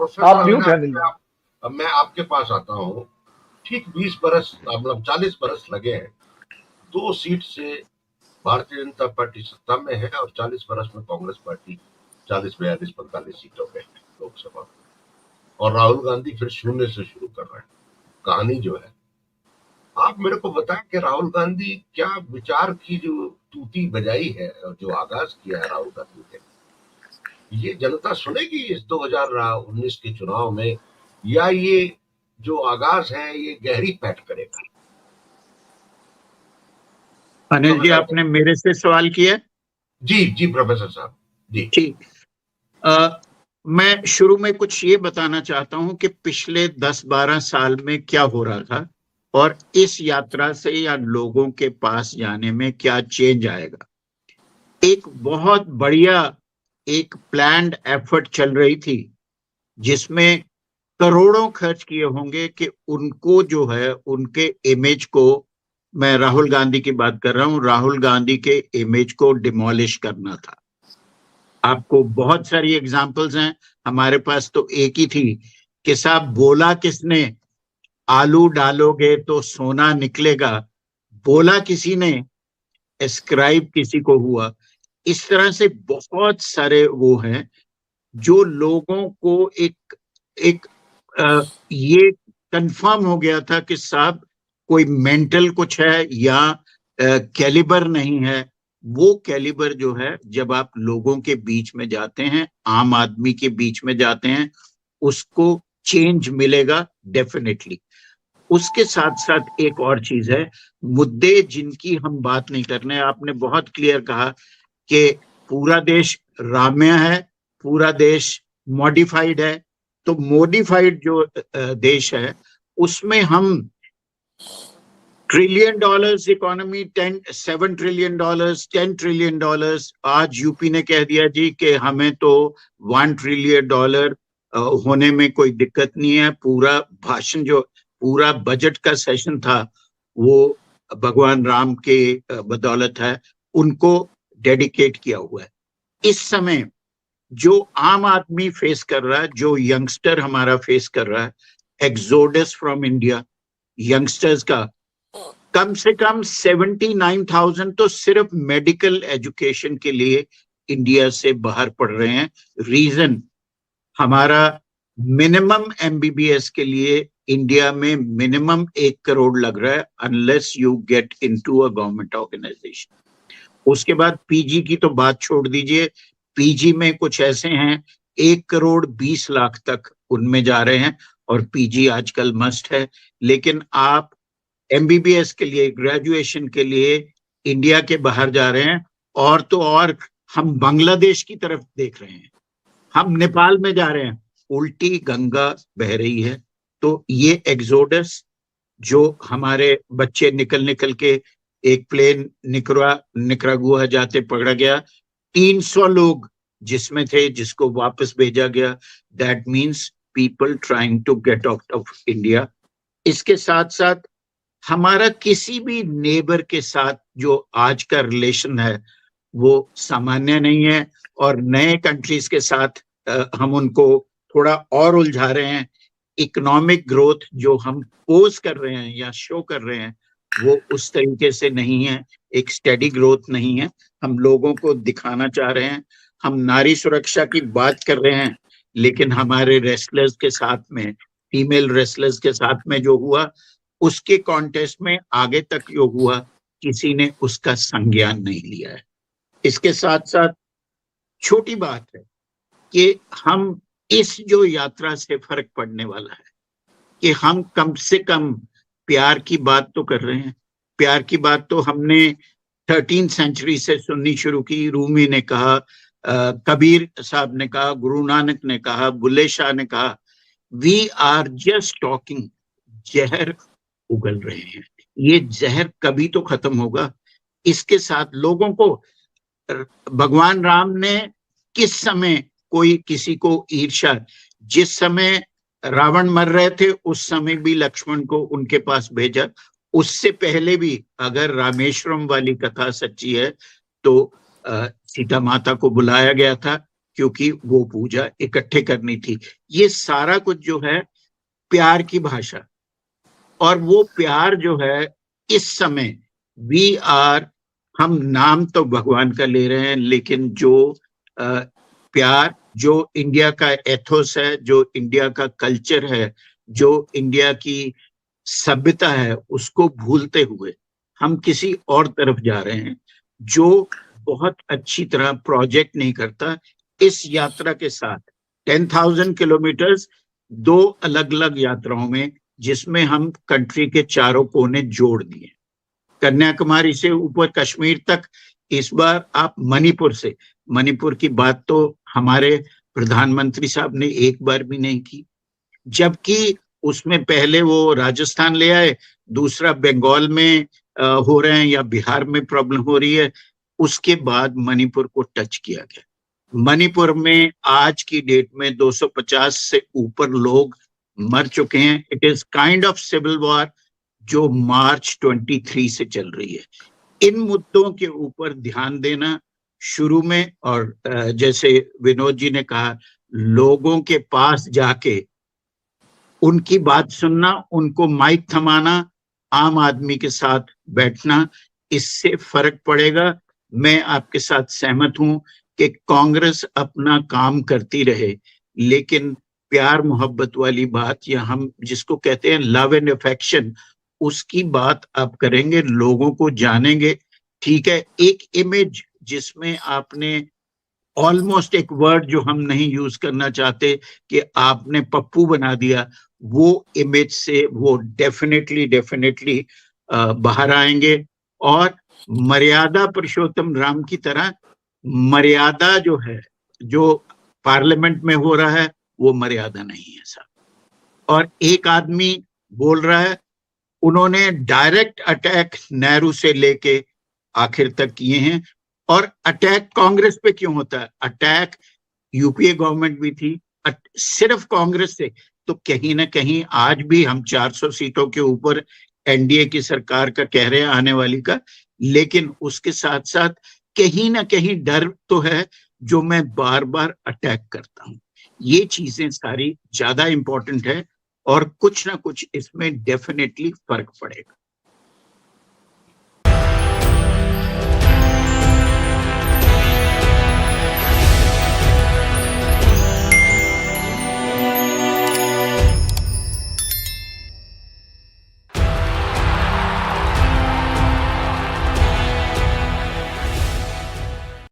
Professor mute है नहीं। अब मैं आपके पास आता हूँ। ठीक 20 बरस मतलब 40 बरस लगे हैं, 2 सीट से भारतीय जनता पार्टी सत्ता में है और 40 बरस में कांग्रेस पार्टी 40, 42, 45 सीटों पे है लोकसभा में, और राहुल गांधी फिर शून्य से शुरू कर रहे हैं कहानी जो है। आप मेरे को बताएं कि राहुल गांधी क्या विचार की जो तूती बजाई है और जो आगाज किया है राहुल गांधी ने, ये जनता सुनेगी इस 2019 के चुनाव में, या ये जो आगाज है ये गहरी पैठ करेगा? अनिल जी, आपने मेरे से सवाल किया? जी जी प्रोफेसर साहब जी। ठीक, मैं शुरू में कुछ ये बताना चाहता हूं कि पिछले 10-12 साल में क्या हो रहा था और इस यात्रा से या लोगों के पास जाने में क्या चेंज आएगा। एक बहुत बढ़िया एक प्लान्ड एफर्ट चल रही थी जिसमें करोड़ों खर्च किए होंगे कि उनको जो है उनके इमेज को, मैं राहुल गांधी की बात कर रहा हूं, राहुल गांधी के इमेज को डिमोलिश करना था। आपको बहुत सारी एग्जांपल्स हैं, हमारे पास तो एक ही थी कि साहब बोला किसने, आलू डालोगे तो सोना निकलेगा, बोला किसी ने, एस्क्राइब किसी को हुआ। इस तरह से बहुत सारे वो हैं जो लोगों को एक ये कंफर्म हो गया था कि साहब कोई मेंटल कुछ है या कैलिबर नहीं है। वो कैलिबर जो है, जब आप लोगों के बीच में जाते हैं, आम आदमी के बीच में जाते हैं, उसको चेंज मिलेगा डेफिनेटली। उसके साथ साथ एक और चीज है, मुद्दे जिनकी हम बात नहीं कर रहे। आपने बहुत क्लियर कहा कि पूरा देश राम्य है, पूरा देश मॉडिफाइड है। तो मॉडिफाइड जो देश है उसमें हम $1 trillion economy, 7 trillion dollars, $10 trillion, आज यूपी ने कह दिया जी कि हमें तो $1 ट्रिलियन होने में कोई दिक्कत नहीं है। पूरा भाषण, जो पूरा बजट का सेशन था, वो भगवान राम के बदौलत है, उनको डेडिकेट किया हुआ है। इस समय जो आम आदमी फेस कर रहा है, जो यंगस्टर हमारा फेस कर रहा है, एक्सोडस फ्रॉम इंडिया, यंगस्टर्स का कम से कम 79,000 तो सिर्फ मेडिकल एजुकेशन के लिए इंडिया से बाहर पड़ रहे हैं। रीजन, हमारा मिनिमम एमबीबीएस के लिए इंडिया में मिनिमम 1 करोड़ लग रहा है, unless you get into a government organisation. उसके बाद पीजी की तो बात छोड़ दीजिए, पीजी में कुछ ऐसे हैं 1,20,00,000 तक उनमें जा रहे हैं, और पीजी आजकल मस्ट है। लेकिन आप एमबीबीएस के लिए, ग्रेजुएशन के लिए इंडिया के बाहर जा रहे हैं, और तो और हम बांग्लादेश की तरफ देख रहे हैं, हम नेपाल में जा रहे हैं, उल्टी गंगा बह रही है। तो ये एक्सोडस जो हमारे बच्चे निकल के, एक प्लेन निकरागुआ जाते पकड़ा गया, 300 लोग जिसमें थे, जिसको वापस भेजा गया, that means people trying to get out of India. इसके साथ साथ हमारा किसी भी नेबर के साथ जो आज का रिलेशन है वो सामान्य नहीं है, और नए कंट्रीज के साथ हम उनको थोड़ा और उलझा रहे हैं। इकोनॉमिक ग्रोथ जो हम पोज कर रहे हैं या शो कर रहे हैं वो उस तरीके से नहीं है, एक स्टेडी ग्रोथ नहीं है। हम लोगों को दिखाना चाह रहे हैं, हम नारी सुरक्षा की बात कर रहे हैं, लेकिन हमारे रेसलर्स के साथ में, फीमेल रेसलर्स के साथ में जो हुआ, उसके कॉन्टेस्ट में आगे तक जो हुआ, किसी ने उसका संज्ञान नहीं लिया है। इसके साथ साथ छोटी बात है कि हम इस जो यात्रा से फर्क पड़ने वाला है कि हम कम से कम प्यार की बात तो कर रहे हैं। प्यार की बात तो हमने 13th सेंचुरी से सुननी शुरू की। रूमी ने कहा, कबीर साहब ने कहा, गुरु नानक ने कहा, बुल्ले शाह ने कहा, वी आर जस्ट टॉकिंग। जहर उगल रहे हैं, ये जहर कभी तो खत्म होगा। इसके साथ लोगों को, भगवान राम ने किस समय कोई किसी को ईर्ष्या, जिस समय रावण मर रहे थे उस समय भी लक्ष्मण को उनके पास भेजा, उससे पहले भी अगर रामेश्वरम वाली कथा सच्ची है तो सीता माता को बुलाया गया था क्योंकि वो पूजा इकट्ठे करनी थी। ये सारा कुछ जो है प्यार की भाषा, और वो प्यार जो है इस समय वी आर, हम नाम तो भगवान का ले रहे हैं, लेकिन जो प्यार, जो इंडिया का एथोस है, जो इंडिया का कल्चर है, जो इंडिया की सभ्यता है, उसको भूलते हुए हम किसी और तरफ जा रहे हैं, जो बहुत अच्छी तरह प्रोजेक्ट नहीं करता। इस यात्रा के साथ 10,000 किलोमीटर्स, दो अलग अलग यात्राओं में, जिसमें हम कंट्री के चारों कोने जोड़ दिए, कन्याकुमारी से ऊपर कश्मीर तक। इस बार आप मणिपुर से, मणिपुर की बात तो हमारे प्रधानमंत्री साहब ने एक बार भी नहीं की, जबकि उसमें पहले वो राजस्थान ले आए, दूसरा बंगाल में हो रहे हैं या बिहार में प्रॉब्लम हो रही है, उसके बाद मणिपुर को टच किया गया। मणिपुर में आज की डेट में 250 से ऊपर लोग मर चुके हैं। It is kind of civil war जो मार्च 23 से चल रही है। इन मुद्दों के ऊपर ध्यान देना शुरू में, और जैसे विनोद जी ने कहा, लोगों के पास जाके उनकी बात सुनना, उनको माइक थमाना, आम आदमी के साथ बैठना, इससे फर्क पड़ेगा। मैं आपके साथ सहमत हूं कि कांग्रेस अपना काम करती रहे, लेकिन प्यार मोहब्बत वाली बात, या हम जिसको कहते हैं लव एंड अफेक्शन, उसकी बात आप करेंगे, लोगों को जानेंगे। ठीक है, एक इमेज जिसमें आपने ऑलमोस्ट एक वर्ड जो हम नहीं यूज करना चाहते कि आपने पप्पू बना दिया, वो इमेज से वो डेफिनेटली बाहर आएंगे। और मर्यादा पुरुषोत्तम राम की तरह मर्यादा जो है, जो पार्लियामेंट में हो रहा है, वो मर्यादा नहीं है साहब। और एक आदमी बोल रहा है, उन्होंने डायरेक्ट अटैक नेहरू से लेके आखिर तक किए हैं। और अटैक कांग्रेस पे क्यों होता है? अटैक यूपीए गवर्नमेंट भी थी, सिर्फ कांग्रेस से तो कहीं ना कहीं आज भी हम 400 सीटों के ऊपर एनडीए की सरकार का कह रहे हैं आने वाली का, लेकिन उसके साथ साथ कहीं ना कहीं डर तो है जो मैं बार बार अटैक करता हूं। ये चीजें सारी ज्यादा इंपॉर्टेंट है, और कुछ ना कुछ इसमें डेफिनेटली फर्क पड़ेगा।